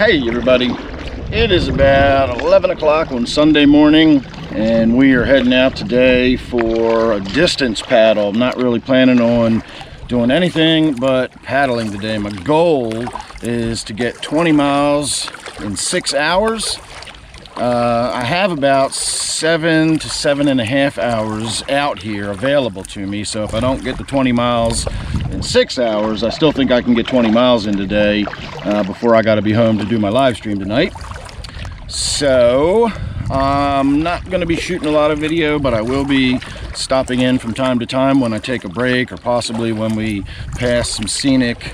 Hey everybody, it is about 11 o'clock on Sunday morning and we are heading out today for a distance paddle. I'm not really planning on doing anything but paddling today. My goal is to get 20 miles in 6 hours. I have about 7 to 7.5 hours out here available to me, so if I don't get the 20 miles in 6 hours, I still think I can get 20 miles in today before I got to be home to do my live stream tonight. So I'm not going to be shooting a lot of video, but I will be stopping in from time to time when I take a break, or possibly when we pass some scenic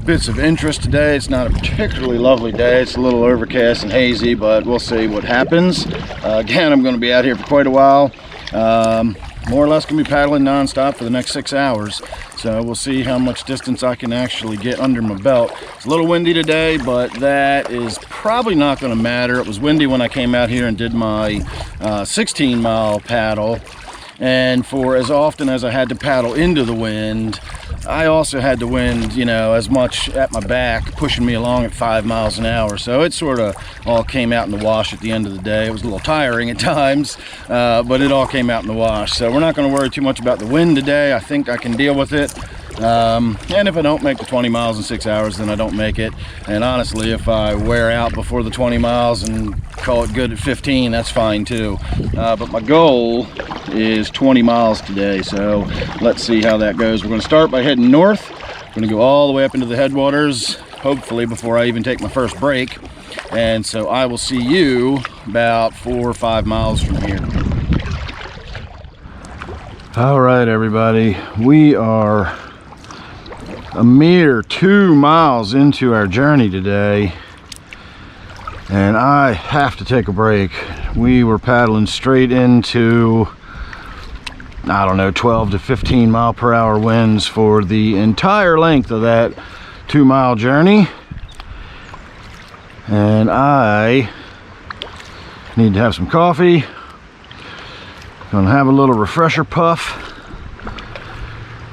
bits of interest. Today it's not a particularly lovely day. It's a little overcast and hazy, but we'll see what happens. Again, I'm going to be out here for quite a while. More or less going to be paddling non-stop for the next 6 hours, so we'll see how much distance I can actually get under my belt. It's a little windy today, but that is probably not going to matter. It was windy when I came out here and did my 16-mile paddle, and for as often as I had to paddle into the wind, I also had the wind, you know, as much at my back, pushing me along at 5 miles an hour. So it sort of all came out in the wash at the end of the day. It was a little tiring at times, but it all came out in the wash. So we're not going to worry too much about the wind today. I think I can deal with it. And if I don't make the 20 miles in 6 hours, then I don't make it. And honestly, if I wear out before the 20 miles and call it good at 15, that's fine too. But my goal is 20 miles today, so let's see how that goes. We're going to start by heading north. We're going to go all the way up into the headwaters, hopefully before I even take my first break. And so I will see you about 4 or 5 miles from here. All right, everybody, we are a mere 2 miles into our journey today, and I have to take a break. We were paddling straight into, I don't know, 12 to 15 mile per hour winds for the entire length of that 2 mile journey, and I need to have some coffee. Gonna have a little refresher puff,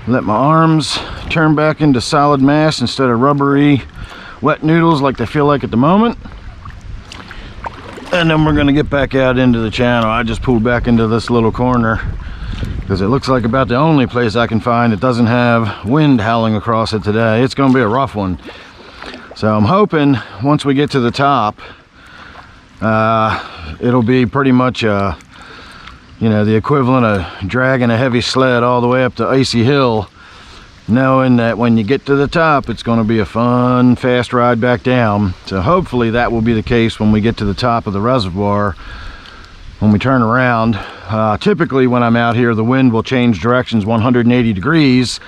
let my arms turn back into solid mass instead of rubbery wet noodles like they feel like at the moment. And then we're going to get back out into the channel. I just pulled back into this little corner because it looks like about the only place I can find that doesn't have wind howling across it today. It's going to be a rough one. So I'm hoping once we get to the top, it'll be pretty much you know, the equivalent of dragging a heavy sled all the way up the icy hill, knowing that when you get to the top, it's going to be a fun, fast ride back down. So hopefully that will be the case when we get to the top of the reservoir. When we turn around, typically when I'm out here, the wind will change directions 180 degrees,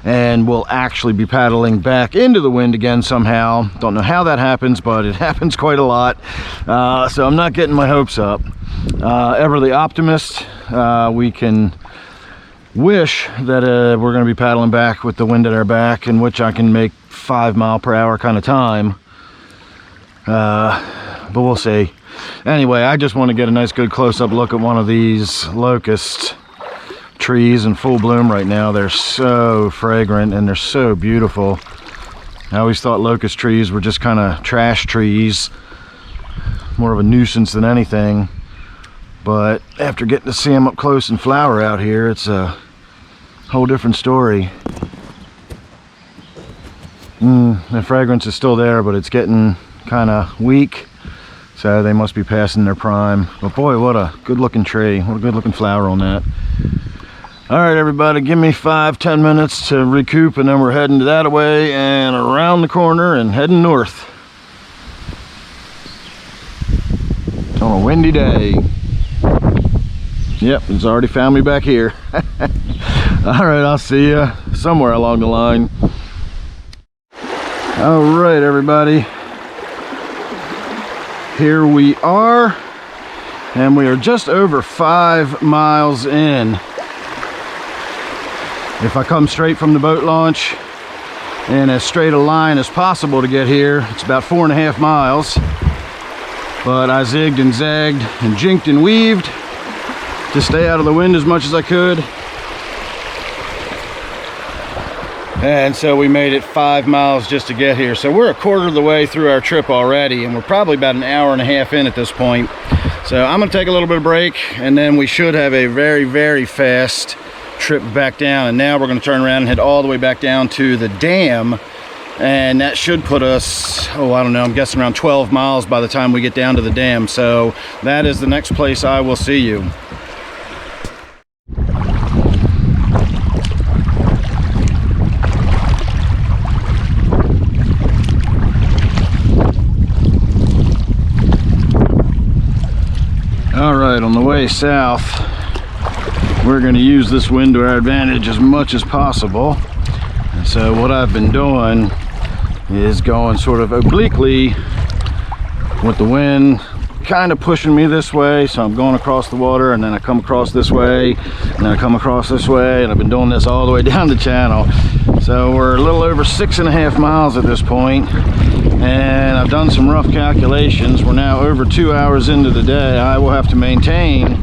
and we'll actually be paddling back into the wind again somehow. Don't know how that happens, but it happens quite a lot. So I'm not getting my hopes up. Ever the optimist, we can wish that we're going to be paddling back with the wind at our back, in which I can make 5 mile per hour kind of time. But we'll see. Anyway, I just want to get a nice good close-up look at one of these locust trees in full bloom right now. They're so fragrant and they're so beautiful. I always thought locust trees were just kind of trash trees, more of a nuisance than anything. But after getting to see them up close and flower out here, it's a whole different story. The fragrance is still there, but it's getting kind of weak. So they must be passing their prime. But boy, what a good looking tree. What a good looking flower on that. All right, everybody, give me 5-10 minutes to recoup, and then we're heading that way and around the corner and heading north. It's on a windy day. Yep, it's already found me back here. All right, I'll see you somewhere along the line. All right, everybody. Here we are, and we are just over 5 miles in. If I come straight from the boat launch in as straight a line as possible to get here, it's about 4.5 miles. But I zigged and zagged and jinked and weaved to stay out of the wind as much as I could. And so we made it 5 miles just to get here. So we're a quarter of the way through our trip already, and we're probably about an hour and a half in at this point. So I'm gonna take a little bit of break, and then we should have a very, very fast trip back down. And now we're gonna turn around and head all the way back down to the dam. And that should put us, oh, I don't know, I'm guessing around 12 miles by the time we get down to the dam. So that is the next place I will see you. All right, on the way south, we're going to use this wind to our advantage as much as possible. And so what I've been doing is going sort of obliquely with the wind kind of pushing me this way. So I'm going across the water, and then I come across this way, and then I come across this way, and I've been doing this all the way down the channel. So we're a little over 6.5 miles at this point, and I've done some rough calculations. We're now over 2 hours into the day. I will have to maintain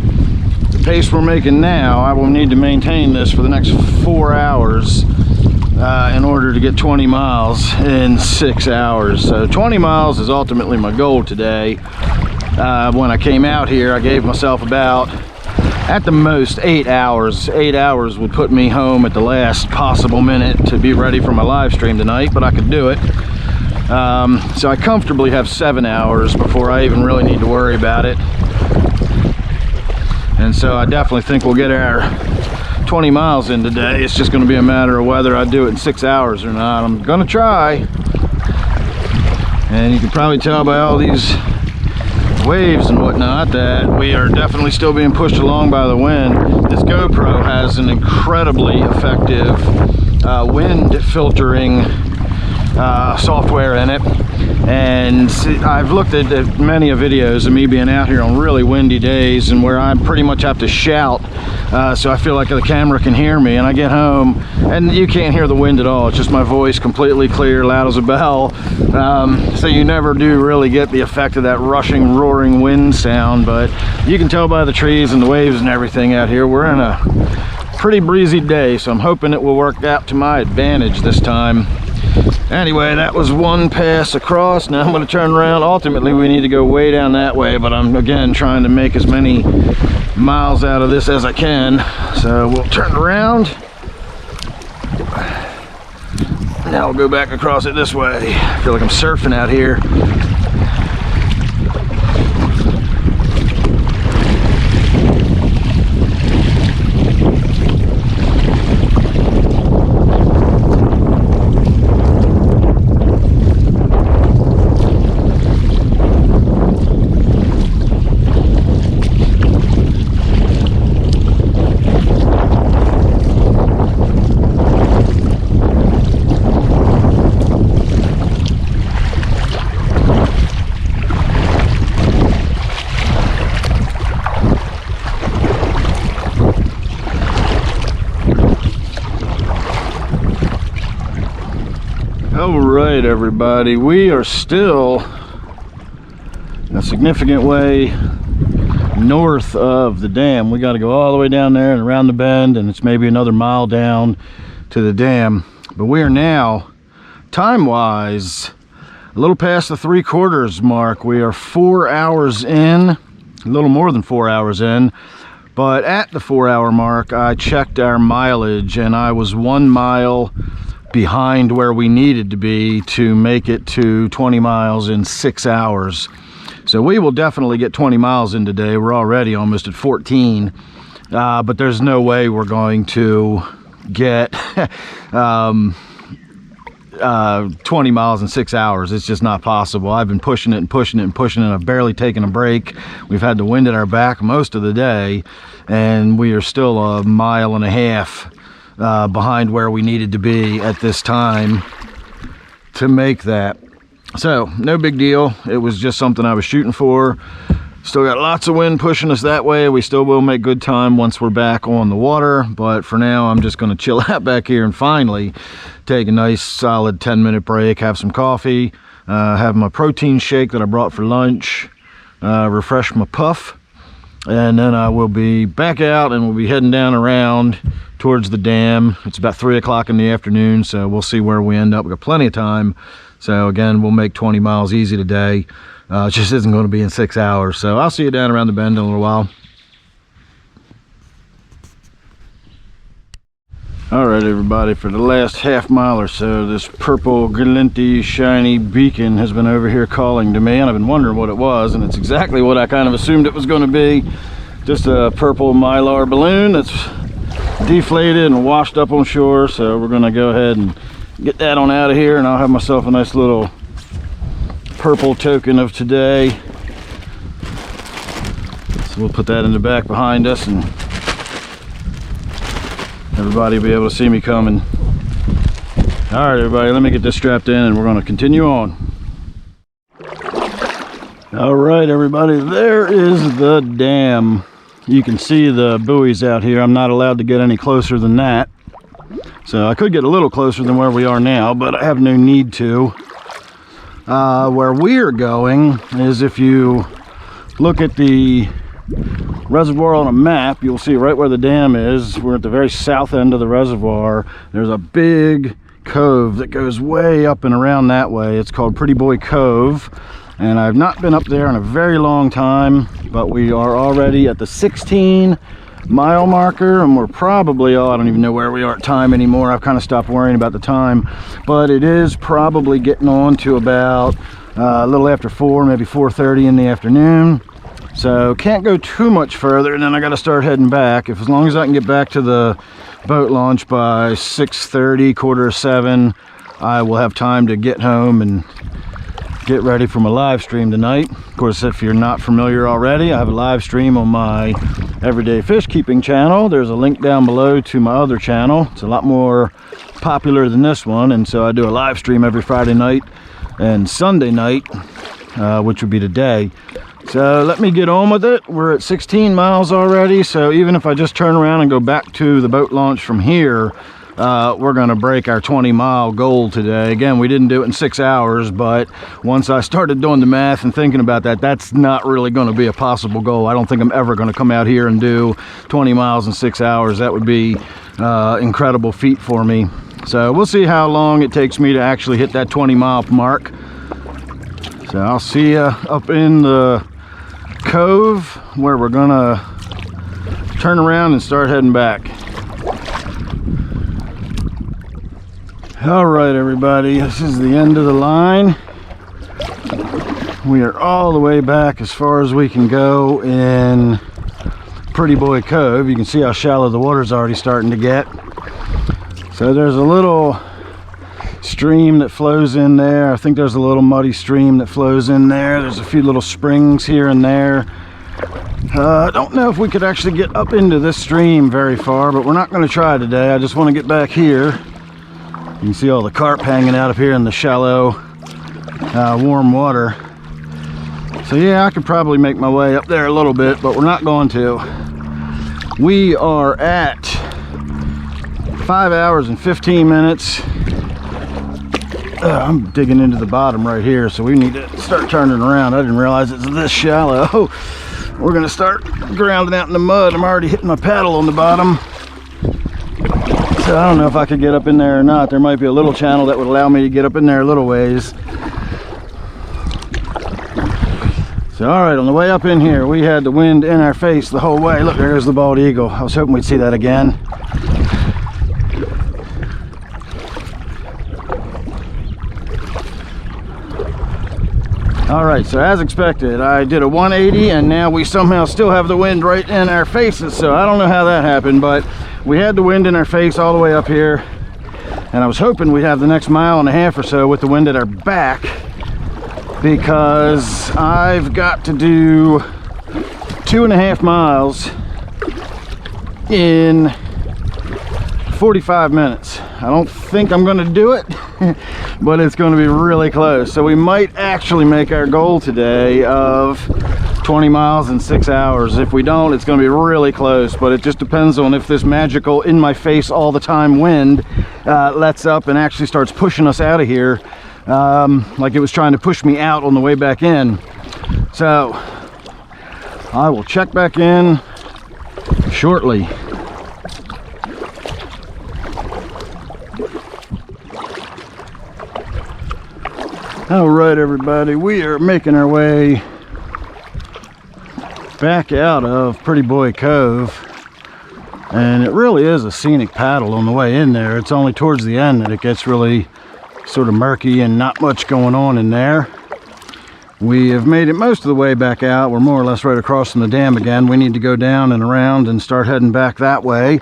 the pace we're making now. I will need to maintain this for the next 4 hours in order to get 20 miles in 6 hours. So 20 miles is ultimately my goal today. When I came out here, I gave myself about, at the most, 8 hours. 8 hours would put me home at the last possible minute to be ready for my live stream tonight, but I could do it. So I comfortably have 7 hours before I even really need to worry about it. And so I definitely think we'll get our 20 miles in today. It's just going to be a matter of whether I do it in 6 hours or not. I'm going to try. And you can probably tell by all these waves and whatnot that we are definitely still being pushed along by the wind. This GoPro has an incredibly effective wind filtering software in it, and I've looked at many videos of me being out here on really windy days and where I pretty much have to shout so I feel like the camera can hear me, and I get home and you can't hear the wind at all. It's just my voice, completely clear, loud as a bell. So you never do really get the effect of that rushing, roaring wind sound, but you can tell by the trees and the waves and everything out here, we're in a pretty breezy day, so I'm hoping it will work out to my advantage this time. Anyway, that was one pass across. Now I'm going to turn around. Ultimately, we need to go way down that way, but I'm again trying to make as many miles out of this as I can. So we'll turn around. Now we'll go back across it this way. I feel like I'm surfing out here. All right, everybody, we are still a significant way north of the dam. We got to go all the way down there and around the bend, and it's maybe another mile down to the dam. But we are now, time-wise, a little past the 3/4 mark. We are 4 hours in, a little more than 4 hours in. But at the 4 hour mark, I checked our mileage, and I was 1 mile behind where we needed to be to make it to 20 miles in 6 hours. So we will definitely get 20 miles in today. We're already almost at 14, but there's no way we're going to get 20 miles in 6 hours. It's just not possible. I've been pushing it and pushing it and pushing it. I've barely taken a break. We've had the wind at our back most of the day, and we are still 1.5 miles behind where we needed to be at this time to make that. So no big deal. It was just something I was shooting for. Still got lots of wind pushing us that way. We still will make good time once we're back on the water, but for now I'm just going to chill out back here and finally take a nice solid 10-minute break, have some coffee, have my protein shake that I brought for lunch, refresh my puff, and then I will be back out and we'll be heading down around towards the dam. It's about 3 o'clock in the afternoon, so we'll see where we end up. We've got plenty of time. So again, we'll make 20 miles easy today. It just isn't going to be in 6 hours. So I'll see you down around the bend in a little while. All right, everybody, for the last half mile or so, this purple glinty shiny beacon has been over here calling to me, and I've been wondering what it was, and it's exactly what I kind of assumed it was going to be. Just a purple mylar balloon that's deflated and washed up on shore. So we're going to go ahead and get that on out of here, and I'll have myself a nice little purple token of today. So we'll put that in the back behind us, and everybody will be able to see me coming. All right, everybody, let me get this strapped in and we're going to continue on. All right, everybody, there is the dam. You can see the buoys out here. I'm not allowed to get any closer than that. So I could get a little closer than where we are now, but I have no need to. Where we're going is, if you look at the reservoir on a map, you'll see right where the dam is. We're at the very south end of the reservoir. There's a big cove that goes way up and around that way. It's called Pretty Boy Cove, and I've not been up there in a very long time, but we are already at the 16-mile marker, and we're probably, oh, I don't even know where we are at time anymore. I've kind of stopped worrying about the time, but it is probably getting on to about a little after 4, maybe 4:30 in the afternoon. So can't go too much further, and then I got to start heading back. As long as I can get back to the boat launch by 6:30, 6:45, I will have time to get home and get ready for my live stream tonight. Of course, if you're not familiar already, I have a live stream on my Everyday Fish Keeping channel. There's a link down below to my other channel. It's a lot more popular than this one, and so I do a live stream every Friday night and Sunday night, which would be today. So let me get on with it. We're at 16 miles already, so even if I just turn around and go back to the boat launch from here, we're going to break our 20-mile goal today. Again, we didn't do it in 6 hours, but once I started doing the math and thinking about that, that's not really going to be a possible goal. I don't think I'm ever going to come out here and do 20 miles in 6 hours. That would be incredible feat for me. So we'll see how long it takes me to actually hit that 20-mile mark. So I'll see you up in the cove, where we're gonna turn around and start heading back. All right, everybody, this is the end of the line. We are all the way back as far as we can go in Pretty Boy Cove. You can see how shallow the water's already starting to get. So there's a little stream that flows in there. I think there's a little muddy stream that flows in there. There's a few little springs here and there. I don't know if we could actually get up into this stream very far, but we're not going to try today. I just want to get back here. You can see all the carp hanging out up here in the shallow, warm water. So yeah, I could probably make my way up there a little bit, but we're not going to. We are at 5 hours and 15 minutes. I'm digging into the bottom right here, so we need to start turning around. I didn't realize it's this shallow. We're gonna start grounding out in the mud. I'm already hitting my paddle on the bottom. So I don't know if I could get up in there or not. There might be a little channel that would allow me to get up in there a little ways. So all right, on the way up in here, we had the wind in our face the whole way. Look, there goes the bald eagle. I was hoping we'd see that again. All right, so as expected, I did a 180, and now we somehow still have the wind right in our faces. So I don't know how that happened, but we had the wind in our face all the way up here, and I was hoping we'd have the next mile and a half or so with the wind at our back, because I've got to do 2.5 miles in 45 minutes. I don't think I'm going to do it, but it's going to be really close. So we might actually make our goal today of 20 miles in 6 hours. If we don't, it's going to be really close, but it just depends on if this magical in my face all the time wind lets up and actually starts pushing us out of here, like it was trying to push me out on the way back in. So I will check back in shortly. All right, everybody, we are making our way back out of Pretty Boy Cove, and it really is a scenic paddle on the way in there. It's only towards the end that it gets really sort of murky and not much going on in there. We have made it most of the way back out. We're more or less right across from the dam again. We need to go down and around and start heading back that way,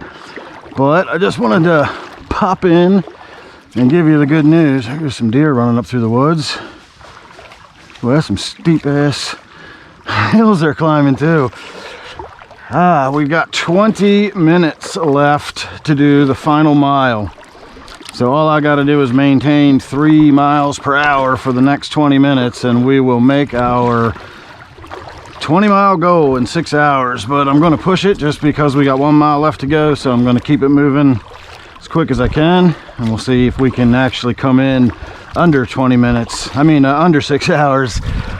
but I just wanted to pop in and give you the good news. There's some deer running up through the woods. Well, that's some steep ass hills they're climbing too. We've got 20 minutes left to do the final mile. So all I got to do is maintain 3 miles per hour for the next 20 minutes and we will make our 20-mile goal in 6 hours. But I'm going to push it just because we got 1 mile left to go. So I'm going to keep it moving as quick as I can, and we'll see if we can actually come in under 20 minutes. I mean, under 6 hours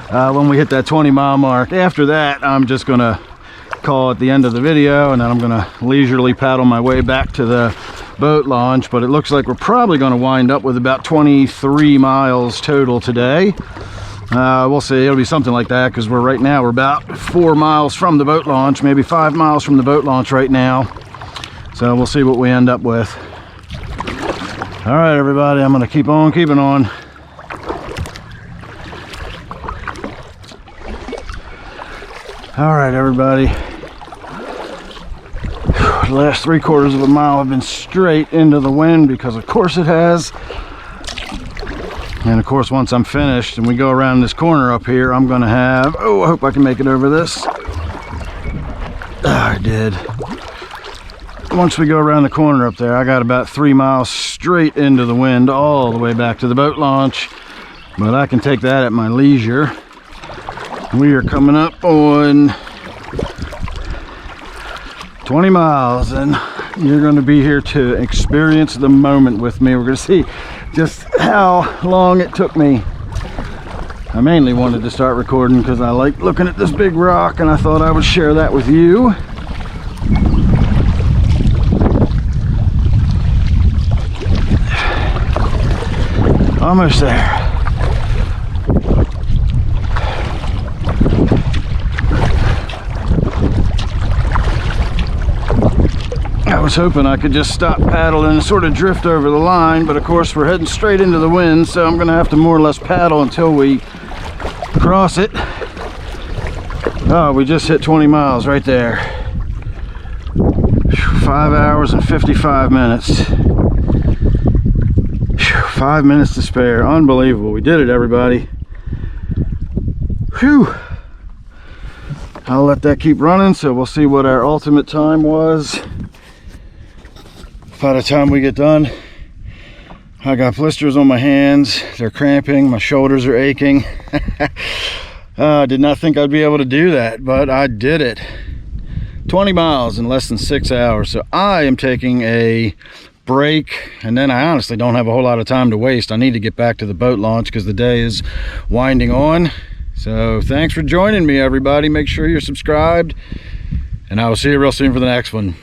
when we hit that 20-mile mark. After that, I'm just gonna call it the end of the video, and then I'm gonna leisurely paddle my way back to the boat launch. But it looks like we're probably gonna wind up with about 23 miles total today. We'll see. It'll be something like that, because right now we're about 4 miles from the boat launch, maybe 5 miles from the boat launch right now. So we'll see what we end up with. All right, everybody, I'm gonna keep on keeping on. All right, everybody. The last 3/4 of a mile have been straight into the wind, because of course it has. And of course, once I'm finished and we go around this corner up here, I'm gonna have, I hope I can make it over this. I did. Once we go around the corner up there, I got about 3 miles straight into the wind all the way back to the boat launch, but I can take that at my leisure. We are coming up on 20 miles, and you're going to be here to experience the moment with me. We're going to see just how long it took me. I mainly wanted to start recording because I like looking at this big rock, and I thought I would share that with you. Almost there. I was hoping I could just stop paddling and sort of drift over the line, but of course we're heading straight into the wind, so I'm gonna have to more or less paddle until we cross it. Oh, we just hit 20 miles right there. 5 hours and 55 minutes. 5 minutes to spare. Unbelievable. We did it, everybody. Whew. I'll let that keep running, so we'll see what our ultimate time was by the time we get done. I got blisters on my hands. They're cramping. My shoulders are aching. I did not think I'd be able to do that, but I did it. 20 miles in less than 6 hours. So I am taking a break, and then I honestly don't have a whole lot of time to waste. I need to get back to the boat launch because the day is winding on. So thanks for joining me, everybody. Make sure you're subscribed, and I will see you real soon for the next one.